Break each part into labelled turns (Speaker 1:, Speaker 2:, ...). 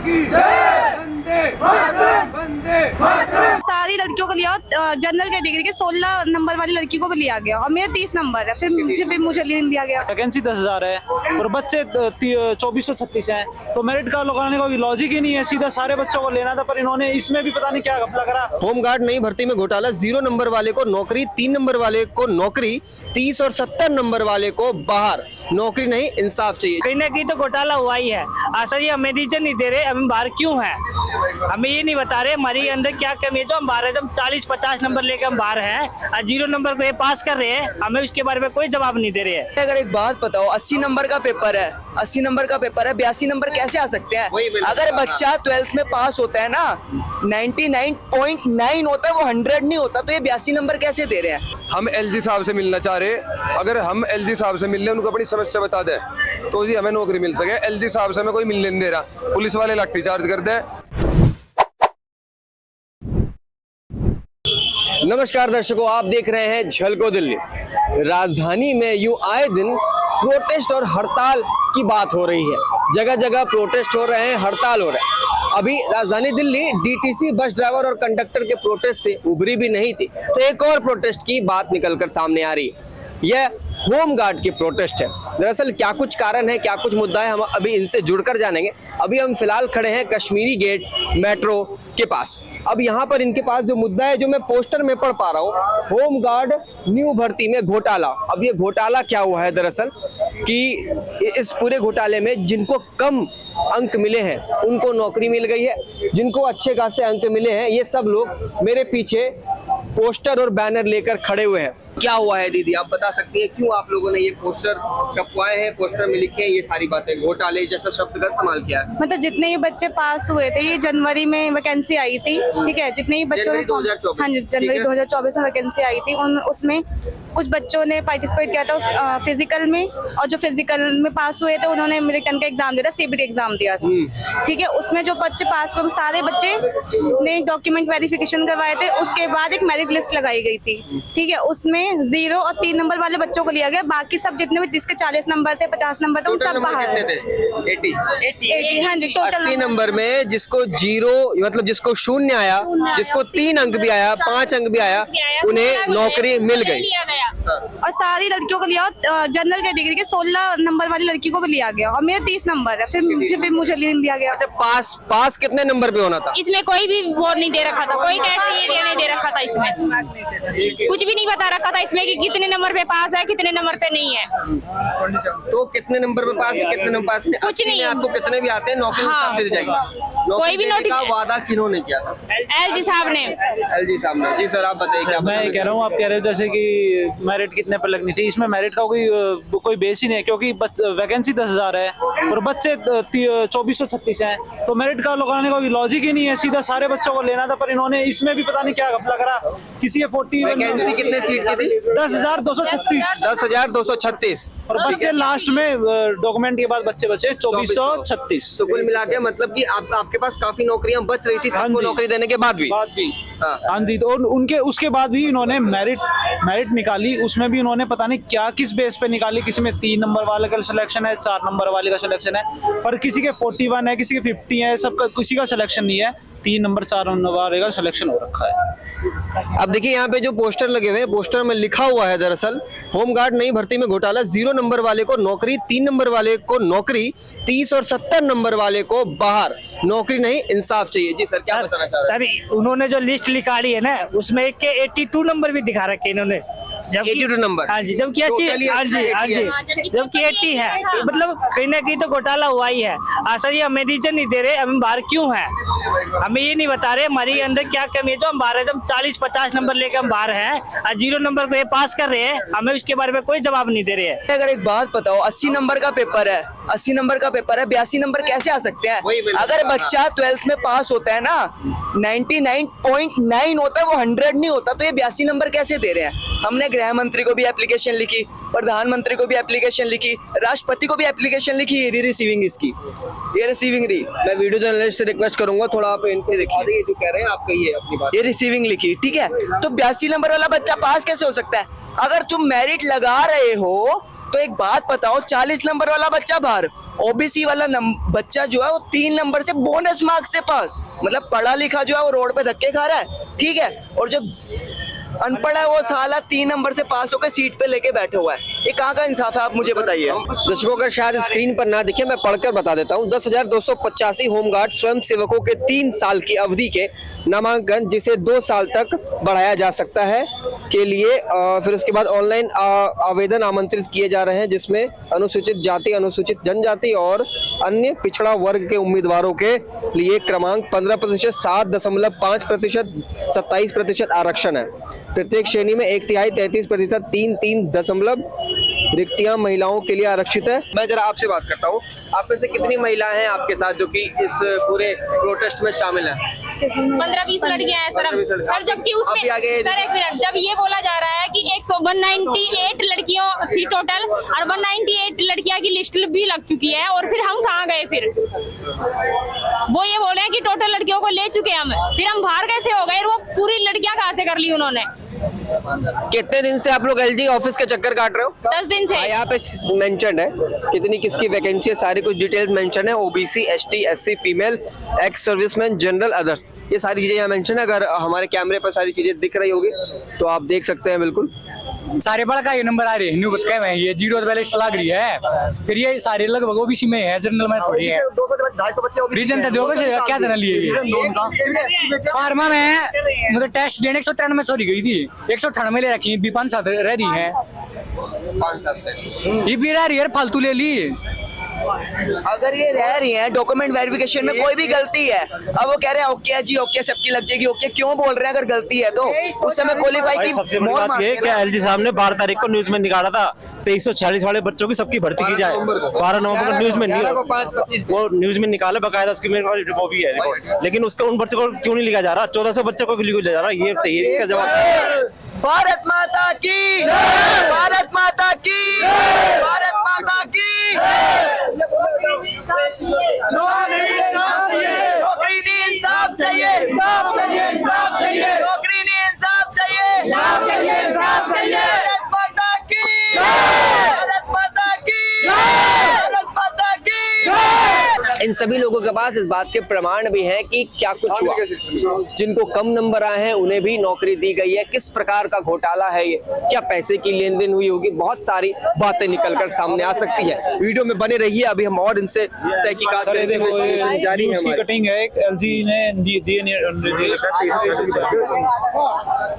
Speaker 1: की जय, वंदे मातरम, वंदे मातरम।
Speaker 2: सारी लड़कियों को लिया, जनरल कैटेगरी के 16 नंबर वाली लड़की को भी लिया गया और मेरा 30 नंबर है, फिर मुझे लिया गया।
Speaker 3: वैकेंसी 10,000 है और बच्चे 2436 हैं, तो मेरिट का लगाने का लॉजिक ही नहीं है। सीधा सारे बच्चों को लेना था, पर इन्होंने इसमें भी पता नहीं क्या घपला करा।
Speaker 4: होमगार्ड नई भर्ती में घोटाला, 0 नंबर वाले को नौकरी, 3 नंबर वाले को नौकरी, 30 और 70 नंबर वाले को बाहर। नौकरी नहीं, इंसाफ चाहिए।
Speaker 5: कहीं ना कहीं तो घोटाला हुआ ही है। सर ये हमें रीजन नहीं दे रहे, हम बाहर क्यों हैं, हमें ये नहीं बता रहे हमारे अंदर क्या कमी है जो हम बाहर है। जब 40-50 नंबर लेकर हम बाहर हैं और 0 नंबर पे पास कर रहे हैं, हमें उसके बारे में कोई जवाब नहीं दे रहे हैं।
Speaker 6: अगर एक बात बताओ, 80 नंबर का पेपर है, 80 नंबर का पेपर है, 82 नंबर कैसे आ सकते हैं? अगर बच्चा 12th में पास होता है ना, 99.9 होता है, वो 100 नहीं होता, तो ये 82 नंबर कैसे दे रहे हैं?
Speaker 1: हम एलजी साहब से मिलना चाह रहे, अगर हम एलजी साहब से मिल रहे उनको अपनी समस्या बता दें तो जी हमें नौकरी मिल सके। एलजी साहब से हमें कोई मिलने नहीं दे रहा, पुलिस वाले लाठी चार्ज कर दे।
Speaker 4: नमस्कार दर्शकों, आप देख रहे हैं झलको दिल्ली। राजधानी में यूं आए दिन प्रोटेस्ट और हड़ताल की बात हो रही है। जगह जगह प्रोटेस्ट हो रहे हैं, हड़ताल हो रहे हैं। अभी राजधानी दिल्ली डीटीसी बस ड्राइवर और कंडक्टर के प्रोटेस्ट से उभरी भी नहीं थी, तो एक और प्रोटेस्ट की बात निकलकर सामने आ रही है। यह होमगार्ड की प्रोटेस्ट है। दरअसल क्या कुछ कारण है, क्या कुछ मुद्दा है, हम अभी इनसे जुड़कर जानेंगे। अभी हम फिलहाल खड़े हैं कश्मीरी गेट मेट्रो के पास। अब यहाँ पर इनके पास जो मुद्दा है, जो मैं पोस्टर में पढ़ पा रहा हूँ, होमगार्ड न्यू भर्ती में घोटाला। अब ये घोटाला क्या हुआ है दरअसल कि इस पूरे घोटाले में जिनको कम अंक मिले हैं उनको नौकरी मिल गई है, जिनको अच्छे खासे अंक मिले हैं ये सब लोग मेरे पीछे पोस्टर और बैनर लेकर खड़े हुए हैं। क्या हुआ है दीदी, आप बता सकती हैं क्यों आप लोगों ने ये पोस्टर छपवाए हैं, पोस्टर में लिखे हैं ये सारी बातें, घोटाले जैसा शब्द का इस्तेमाल किया है?
Speaker 2: मतलब जितने ही बच्चे पास हुए थे, ये जनवरी में वैकेंसी आई थी, ठीक है, जितने ही बच्चों ने, हाँ जी, जनवरी 2024 में वैकेंसी आई थी, उसमें कुछ बच्चों ने पार्टिसिपेट किया था फिजिकल में, और जो फिजिकल में पास हुए थे उन्होंने रिटर्न का एग्जाम दिया था, सीबीटी एग्जाम दिया था, ठीक है। उसमें जो बच्चे पास हुए सारे बच्चे ने डॉक्यूमेंट वेरिफिकेशन करवाए थे, उसके बाद एक मेरिट लिस्ट लगाई गई थी, ठीक है। उसमें 0 और 3 नंबर वाले बच्चों को लिया गया, बाकी सब जितने भी जिसके 40 नंबर थे, 50 नंबर थे, उन सब बाहर। 80, हाँ जी, टोटल
Speaker 4: 80 नंबर में जिसको 0 मतलब जिसको 0 आया, जिसको 3 अंक भी आया, 5 अंक भी आया, उन्हें नौकरी मिल गई।
Speaker 2: और सारी लड़कियों को लिया, जनरल कैटेगरी के 16 नंबर वाली लड़की को भी लिया गया और मेरा 30 नंबर है, फिर मुझे लिया गया।
Speaker 4: अच्छा, पास कितने नंबर पे होना था?
Speaker 7: इसमें कोई भी वो नहीं दे रखा था, कोई क्राइटेरिया नहीं दे रखा था, इसमें कुछ भी नहीं बता रखा था इसमें कि कितने नंबर पे पास है, कितने नंबर पे नहीं है।
Speaker 4: तो कितने नंबर पे पास है, कितने नंबर पास नहीं,
Speaker 7: कुछ नहीं।
Speaker 4: आपको कितने भी आते हैं नौकरी हिसाब से दी जाएगी।
Speaker 7: कोई भी
Speaker 4: नौकरी का वादा किन्होंने किया था?
Speaker 7: एलजी साहब ने।
Speaker 4: एलजी साहब ने। जी सर, आप बताइए क्या?
Speaker 3: मैं कह रहा हूँ, आप कह रहे हो जैसे कि मेरिट कितने पर लगनी थी, इसमें मेरिट का कोई बेस ही नहीं है, क्योंकि वैकेंसी 10,000 है और बच्चे 2436 हैं, तो मेरिट का लगाने का लॉजिक ही नहीं है। सीधा सारे बच्चों को लेना था, पर इन्होंने इसमें भी पता नहीं क्या घपला करा। किसी के 40
Speaker 4: वैकेंसी कितने सीट की थी?
Speaker 3: 10,236।
Speaker 4: 10,236
Speaker 3: और बच्चे लास्ट में डॉक्यूमेंट के बाद बच्चे 2436।
Speaker 4: तो कुल मिला के मतलब कि आपके पास काफी नौकरियां बच रही थी सबको नौकरी देने के बाद भी।
Speaker 3: हाँ जी, तो उनके उसके बाद भी इन्होंने मेरिट निकाली, उसमें भी इन्होंने पता नहीं क्या किस बेस पे निकाली। किसी में 3 नंबर वाले का सिलेक्शन है, 4 नंबर वाले का सिलेक्शन है, पर किसी के 41 है, किसी के 50 है, सबका किसी का सिलेक्शन नहीं है। 3 नंबर 4 नंबर वाले का सिलेक्शन हो रखा है।
Speaker 4: अब देखिए यहाँ पे जो पोस्टर लगे हुए हैं, पोस्टर में लिखा हुआ है दरअसल होमगार्ड नई भर्ती में घोटाला, 0 नंबर वाले को नौकरी, 3 नंबर वाले को नौकरी, 30 और 70 नंबर वाले को बाहर। नौकरी नहीं, इंसाफ चाहिए। जी सर, क्या बताना चाह रहे हैं?
Speaker 5: सर उन्होंने जो लिस्ट निकाली है ना, उसमें एक के 82 नंबर भी दिखा रखे इन्होंने, जब
Speaker 4: 82 नंबर।
Speaker 5: हाँ जी, जबकि 80, हाँ जी, जबकि 80 है। मतलब कहीं ना कहीं तो घोटाला हुआ ही है। सर ये हमें रीजन नहीं दे रहे, हम बाहर क्यों हैं, हमें ये नहीं बता रहे हमारे अंदर क्या कमी है जो हम बाहर है। जब 40-50 नंबर लेकर हम बाहर हैं और 0 नंबर पे पास कर रहे हैं, हमें उसके बारे में कोई जवाब नहीं दे रहे हैं।
Speaker 6: अगर एक बात बताओ, 80 नंबर का पेपर है, 80 नंबर का पेपर है, 82 नंबर कैसे आ सकते हैं? अगर बच्चा 12th में पास होता है ना, 99.9 होता है, वो 100 नहीं होता, तो ये 82 नंबर कैसे दे रहे हैं? हमने गृह मंत्री को भी एप्लीकेशन लिखी, प्रधानमंत्री को भी एप्लीकेशन लिखी, राष्ट्रपति को भी एप्लीकेशन लिखी, ये रिसीविंग इसकी, ये रिसीविंग रही।
Speaker 4: मैं वीडियो जर्नलिस्ट से रिक्वेस्ट करूंगा थोड़ा आप इनके देखिए जो कह रहे हैं, आप कहिए अपनी बात।
Speaker 6: ये रिसीविंग लिखी, ठीक है। तो 82 नंबर वाला बच्चा पास कैसे हो सकता है? अगर तुम मेरिट लगा रहे हो तो एक बात बताओ, 40 नंबर वाला बच्चा बाहर, ओबीसी वाला बच्चा जो है वो 3 नंबर से बोनस मार्क्स से पास, मतलब पढ़ा लिखा जो है वो रोड पे धक्के खा रहा है, ठीक है, और जो अनपढ़ है वो साला 3 नंबर से पास होकर सीट पे लेके बैठे हुआ है। ये कहाँ का इंसाफ है, आप मुझे बताइए।
Speaker 4: दर्शकों का शायद स्क्रीन पर ना दिखे, मैं पढ़कर बता देता हूँ। 10,285 होमगार्ड स्वयं सेवकों के 3 साल की अवधि के नामांकन, जिसे 2 साल तक बढ़ाया जा सकता है, के लिए फिर उसके बाद ऑनलाइन आवेदन आमंत्रित किए जा रहे हैं, जिसमें अनुसूचित जाति, अनुसूचित जनजाति और अन्य पिछड़ा वर्ग के उम्मीदवारों के लिए क्रमांक 15%, 7.5%, 27% आरक्षण है। प्रत्येक श्रेणी में 1/3, 33%, 3 रिक्तियां महिलाओं के लिए आरक्षित है। मैं जरा आपसे बात करता हूँ, आप में से कितनी महिलाएं हैं आपके साथ जो कि इस पूरे प्रोटेस्ट में शामिल हैं?
Speaker 7: 15-20 लड़कियां हैं सर, जबकि उसमें सर एक मिनट, जब ये बोला जा रहा है कि 198 लड़कियों थी टोटल और 198 लड़कियां की लिस्ट भी लग चुकी है, और फिर हम कहाँ गए? फिर वो ये बोल रहे हैं कि टोटल लड़कियों को ले चुके हम, फिर हम बाहर कैसे हो गए? वो पूरी लड़कियां कहाँ से कर ली उन्होंने?
Speaker 4: कितने दिन से आप लोग एलजी ऑफिस के चक्कर काट रहे हो?
Speaker 7: 10 दिन से।
Speaker 4: यहाँ पे मेंशन है कितनी किसकी वैकेंसी है, सारी कुछ डिटेल्स मेंशन है। OBC, ST, SC, female, ex serviceman, general, others, ये सारी चीजें यहाँ मेंशन है। अगर हमारे कैमरे पर सारी चीजें दिख रही होगी तो आप देख सकते हैं। बिल्कुल
Speaker 8: सारे बड़ा का ये नंबर आ रहे हैं, न्यू बताए में ये 0 पहले लग रही है, फिर ये सारे लगभग ओबीसी में है, जनरल में थोड़ी है।
Speaker 6: 200-250 बच्चे
Speaker 8: रीजन तो दोगे क्या देना लिए फार्मा में मतलब टेस्ट देने 193 सॉरी गई थी, 198 ले रखी, 5 साल रह रही है,
Speaker 1: 5 साल से
Speaker 8: ये भी रह रही है, फालतू ले ली।
Speaker 6: अगर ये रह रही हैं, डॉक्यूमेंट वेरिफिकेशन में कोई भी गलती है, अब वो कह रहे हैं ओके जी, ओके सबकी लग जाएगी, ओके क्यों बोल रहे हैं? अगर गलती है तो उस समय क्वालिफाई की
Speaker 9: सबसे बड़ी बात ये कि एलजी साहब ने 12 तारीख को न्यूज में निकाला था 2340 वाले बच्चों की सबकी भर्ती की जाए। 12 नवंबर को न्यूज में नहीं, वो न्यूज में निकाला बकायदा, उसकी मेरे पास वो भी है, लेकिन उसके उन बच्चों को क्यों नहीं लिखा जा रहा? 1400 बच्चों को क्यों लिया जा रहा? ये चाहिए इसका जवाब।
Speaker 6: भारत माता की, भारत माता की, भारत माता की। नौकरी नहीं, इंसाफ चाहिए, नौकरी नहीं, इंसाफ चाहिए। भारत माता की, भारत माता की, भारत माता की।
Speaker 4: इन सभी लोगों के पास इस बात के प्रमाण भी हैं कि क्या कुछ हुआ। जिनको कम नंबर आए हैं उन्हें भी नौकरी दी गई है। किस प्रकार का घोटाला है ये, क्या पैसे की लेन देन हुई होगी, बहुत सारी बातें निकलकर सामने आ सकती है। वीडियो में बने रहिए, अभी हम और इनसे तहकीकात करेंगे। जारी है हमारी।
Speaker 3: कटिंग है, एलजी ने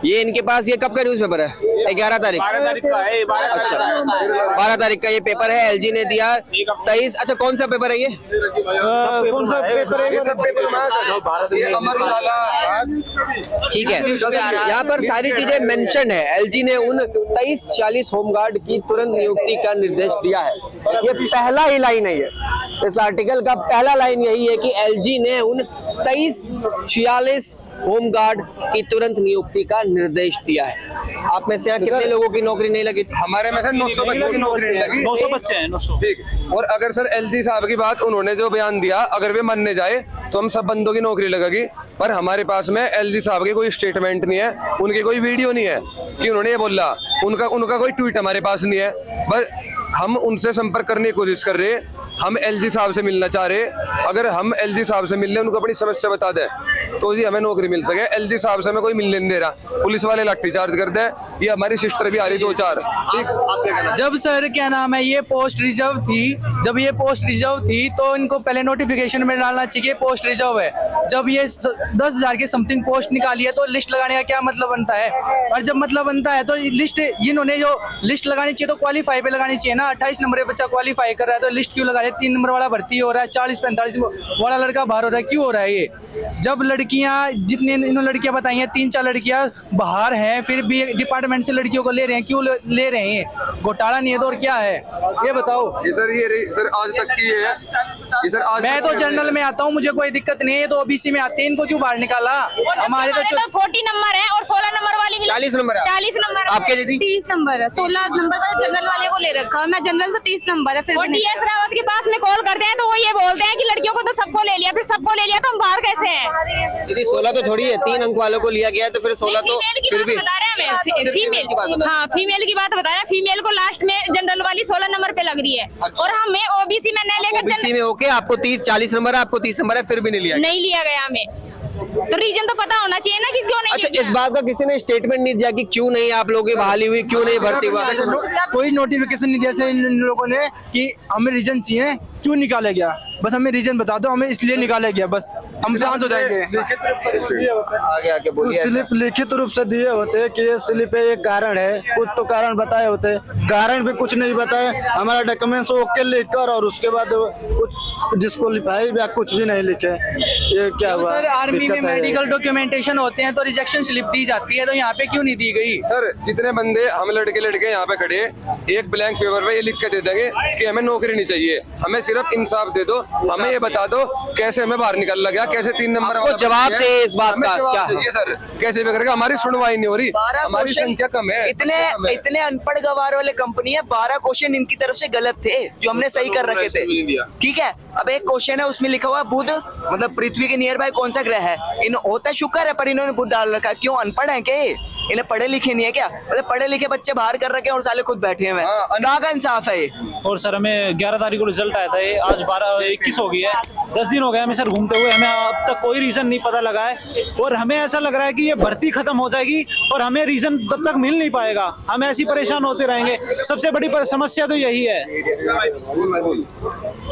Speaker 4: ये इनके पास ये कब का न्यूज़पेपर है? 11 तारीख।
Speaker 3: 12 तारीख का है।
Speaker 4: अच्छा 12 तारीख का ये पेपर है, एलजी ने दिया 23। अच्छा कौन सा पेपर है ये?
Speaker 3: कौन सा पेपर है?
Speaker 1: ये सब पेपर ये अमर उजाला,
Speaker 4: ठीक है, यहाँ पर सारी चीजें मेंशन है। एलजी ने उन 2340 होमगार्ड की तुरंत नियुक्ति का निर्देश दिया है। ये पहला ही लाइन है, ये इस आर्टिकल का पहला लाइन यही है कि एलजी ने उन 2346 होमगार्ड की तुरंत नियुक्ति का निर्देश दिया है। आप में से यहाँ कितने लोगों की नौकरी नहीं लगी?
Speaker 1: हमारे में से 900 बच्चों की नौकरी नहीं लगी।
Speaker 3: 900 बच्चे हैं, 900।
Speaker 1: ठीक। और अगर सर एलजी साहब की बात उन्होंने जो बयान दिया, अगर वे मानने जाए तो हम सब बंदों की नौकरी लगेगी, पर हमारे पास में एलजी साहब की कोई स्टेटमेंट नहीं है, उनकी कोई वीडियो नहीं है कि उन्होंने ये बोला, उनका कोई ट्वीट हमारे पास नहीं है। बस हम उनसे संपर्क करने की कोशिश कर रहे हैं, हम एलजी साहब से मिलना चाह रहे हैं। अगर हम एलजी साहब से मिल रहे, उनको अपनी समस्या बता दें तो जी हमें नौकरी मिल सके। एलजी साहब से हमें कोई मिलने नहीं दे रहा, पुलिस वाले लाठी चार्ज करते हैं। ये हमारी सिस्टर भी आ रही 2-4।
Speaker 8: जब सर क्या नाम है ये पोस्ट रिजर्व थी, जब ये पोस्ट रिजर्व थी तो इनको पहले नोटिफिकेशन में डालना चाहिए पोस्ट रिजर्व है। जब ये 10,000 के समथिंग पोस्ट निकाली है तो लिस्ट लगाने का क्या मतलब बनता है? और जब मतलब बनता है तो लिस्ट, इन्होंने जो लिस्ट लगानी चाहिए तो क्वालिफाई पे लगानी चाहिए ना। 28 नंबर का बच्चा क्वालिफाई कर रहा है तो लिस्ट क्यों लगा रहे? 3 नंबर वाला भर्ती हो रहा है, 40-45 वाला लड़का बाहर हो रहा है, क्यों हो रहा है ये? जब लड़कियां, जितने इन्होंने लड़कियां बताई हैं, 3-4 लड़कियां बाहर हैं, फिर भी डिपार्टमेंट से लड़कियों को ले रहे हैं, क्यों ले रहे हैं? घोटाला नहीं है तो और क्या है ये बताओ।
Speaker 1: ये सर आज तक की है ये सर। आज
Speaker 8: मैं तो जनरल में आता हूँ, मुझे कोई दिक्कत नहीं है, तो ओबीसी में आते हैं, इनको क्यों बाहर निकाला? हमारे तो
Speaker 7: 40 नंबर है और 16 नंबर वाली भी
Speaker 4: 40 नंबर है।
Speaker 7: 40 नंबर
Speaker 4: आपके दीदी
Speaker 2: 30 नंबर है, 16 नंबर का जनरल वाले को ले रखा है। मैं जनरल से 30 नंबर है, फिर भी नहीं।
Speaker 7: टीएस रावत के पास में कॉल करते हैं तो वो ये बोलते हैं कि लड़कियों को तो सबको ले लिया, फिर सबको ले लिया तो हम बाहर कैसे हैं?
Speaker 4: दीदी 16 तो छोड़ी है, 3 अंक वालों को लिया गया है तो फिर 16 तो फिर भी
Speaker 7: बता रहे हैं फीमेल, हाँ फीमेल की बात बता रहे हैं। फीमेल को लास्ट में जनरल वाली 16 नंबर पे लग रही है और हमें ओबीसी में नहीं लेकर
Speaker 4: ओबीसी में होके आपको 40 नंबर है, आपको 30 नंबर है, फिर भी नहीं लिया गया।
Speaker 7: नहीं लिया गया हमें, तो रीजन तो पता होना चाहिए ना कि क्यों नहीं
Speaker 4: अच्छा,
Speaker 7: लिया
Speaker 4: इस बात का किसी ने स्टेटमेंट नहीं दिया कि क्यों नहीं आप लोगों की बहाली हुई, क्यों नहीं भर्ती हुआ?
Speaker 10: कोई नोटिफिकेशन नहीं दिया सर इन लोगों ने कि हमें रीजन चाहिए क्यों निकाला गया, बस हमें रीजन बता दो, हमें इसलिए निकाला गया, बस हम शांत हो जाएंगे।
Speaker 4: आगे आके बोलिए।
Speaker 10: स्लिप लिखित रूप से दिए होते कि ये स्लिप है, ये कारण है, कुछ तो कारण बताए होते, कारण भी कुछ नहीं बताए, हमारा डॉक्यूमेंट्स ओके लिखकर और उसके बाद कुछ जिसको लिपाई या कुछ भी नहीं लिखे, ये क्या हुआ?
Speaker 8: सर आर्मी में
Speaker 10: दिक्कत है।
Speaker 8: मेडिकल डॉक्यूमेंटेशन होते हैं तो रिजेक्शन स्लिप दी जाती है, तो यहाँ पे क्यों नहीं दी गई?
Speaker 1: सर जितने बंदे हम लड़के यहाँ पे खड़े, एक ब्लैंक पेपर पे ये लिख के दे देंगे कि हमें नौकरी नहीं चाहिए, हमें सिर्फ इंसाफ दे दो, हमें ये बता दो कैसे हमें बाहर निकाला गया, कैसे 3 नंबर
Speaker 4: आपको जवाब चाहिए इस बात
Speaker 1: हमें
Speaker 4: का,
Speaker 1: जवाब
Speaker 4: क्या?
Speaker 1: चाहिए सर, कैसे भी करके हमारी सुनवाई नहीं हो रही,
Speaker 6: 12
Speaker 1: हमारी
Speaker 6: क्वेश्चन
Speaker 1: संख्या कम है,
Speaker 6: इतने अनपढ़ गवार वाले कंपनी है, 12 क्वेश्चन इनकी तरफ से गलत थे जो हमने सही कर रखे थे। ठीक है, अब एक क्वेश्चन है उसमें लिखा हुआ है बुध, मतलब पृथ्वी के नियर बाय कौन सा ग्रह है? इन होता है शुक्र है, पर इन्होंने बुध डाल रखा है। क्यों, अनपढ़ है क्या? इन्हें पढ़े लिखे नहीं है क्या? मतलब पढ़े लिखे बच्चे बाहर कर रखे हैं और साले खुद बैठे हुए हैं, कहाँ का इंसाफ है ये?
Speaker 3: और सर हमें 11 तारीख को रिजल्ट आया था, ये आज 21 हो गई है, 10 दिन हो गए हमें सर घूमते हुए, हमें अब तक कोई रीजन नहीं पता लगा है और हमें ऐसा लग रहा है कि ये भर्ती खत्म हो जाएगी और हमें रीजन तब तक मिल नहीं पाएगा, हम ऐसे ही परेशान होते रहेंगे। सबसे बड़ी समस्या तो यही है,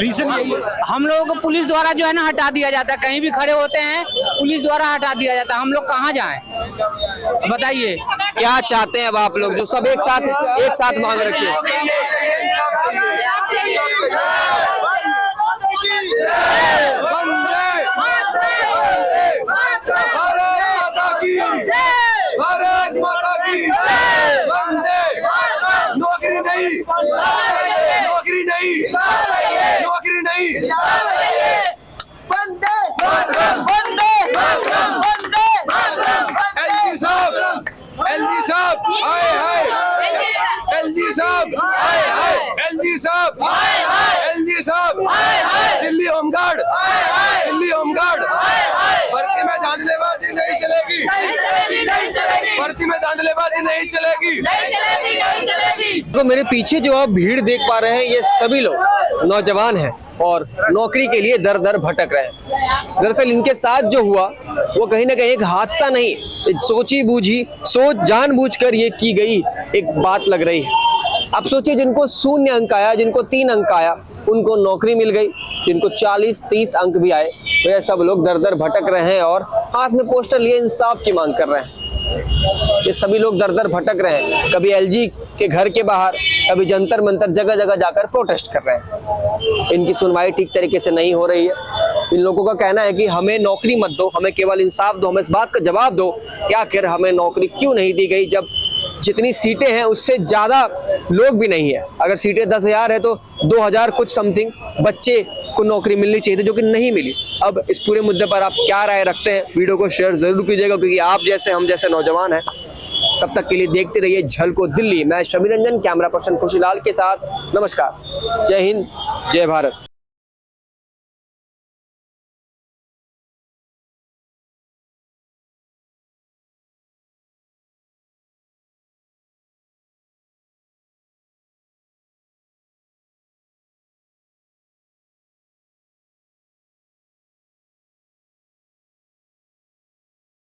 Speaker 3: रीजन यही है।
Speaker 8: हम लोगों को पुलिस द्वारा जो है ना हटा दिया जाता है, कहीं भी खड़े होते हैं पुलिस द्वारा हटा दिया जाता है, हम लोग कहाँ जाएं बताइए?
Speaker 4: क्या चाहते हैं अब आप लोग जो सब एक साथ मांग रखिए?
Speaker 1: भारत माता की वंदे, नौकरी नहीं, नौकरी नहीं, नौकरी नहीं,
Speaker 6: वंदे वंदे वंदे
Speaker 1: एलजी साहब हाय हाय, एलजी साहब हाय हाय, एलजी साहब हाय हाय, एलजी साहब हाय हाय, दिल्ली होमगार्ड हाय हाय, दिल्ली होमगार्ड हाय हाय, भर्ती में धांधलेबाजी नहीं चलेगी, नहीं चलेगी, नहीं चलेगी, भर्ती में धांधलेबाजी नहीं चलेगी, नहीं चलेगी, नहीं चलेगी।
Speaker 4: तो मेरे पीछे जो आप भीड़ देख पा रहे हैं, ये सभी लोग नौजवान हैं और नौकरी के लिए दर दर भटक रहे हैं। दरअसल इनके साथ जो हुआ वो कहीं ना कहीं एक हादसा नहीं, एक सोची बूझी सोच जानबूझकर ये की गई एक बात लग रही है। अब सोचिए, जिनको 0 अंक आया, जिनको 3 अंक आया, उनको नौकरी मिल गई, जिनको 40-30 अंक भी आए, वे सब लोग दर दर भटक रहे हैं और हाथ में पोस्टर लिए इंसाफ की मांग कर रहे हैं। ये सभी लोग दर दर भटक रहे हैं, कभी एलजी के घर के बाहर, कभी जंतर मंतर, जगह जगह जाकर प्रोटेस्ट कर रहे हैं। इनकी सुनवाई ठीक तरीके से नहीं हो रही है। इन लोगों का कहना है कि हमें नौकरी मत दो, हमें केवल इंसाफ दो, हमें इस बात का जवाब दो कि आखिर हमें नौकरी क्यों नहीं दी गई, जब जितनी सीटें हैं उससे ज्यादा लोग भी नहीं है। अगर सीटें 10,000 है तो 2,000 कुछ समथिंग बच्चे को नौकरी मिलनी चाहिए थी, जो कि नहीं मिली। अब इस पूरे मुद्दे पर आप क्या राय रखते हैं? वीडियो को शेयर जरूर कीजिएगा, क्योंकि आप जैसे हम जैसे नौजवान हैं। तब तक के लिए देखते रहिए झलको दिल्ली। मैं शमी रंजन, कैमरा पर्सन खुशीलाल के साथ। नमस्कार, जय हिंद, जय भारत।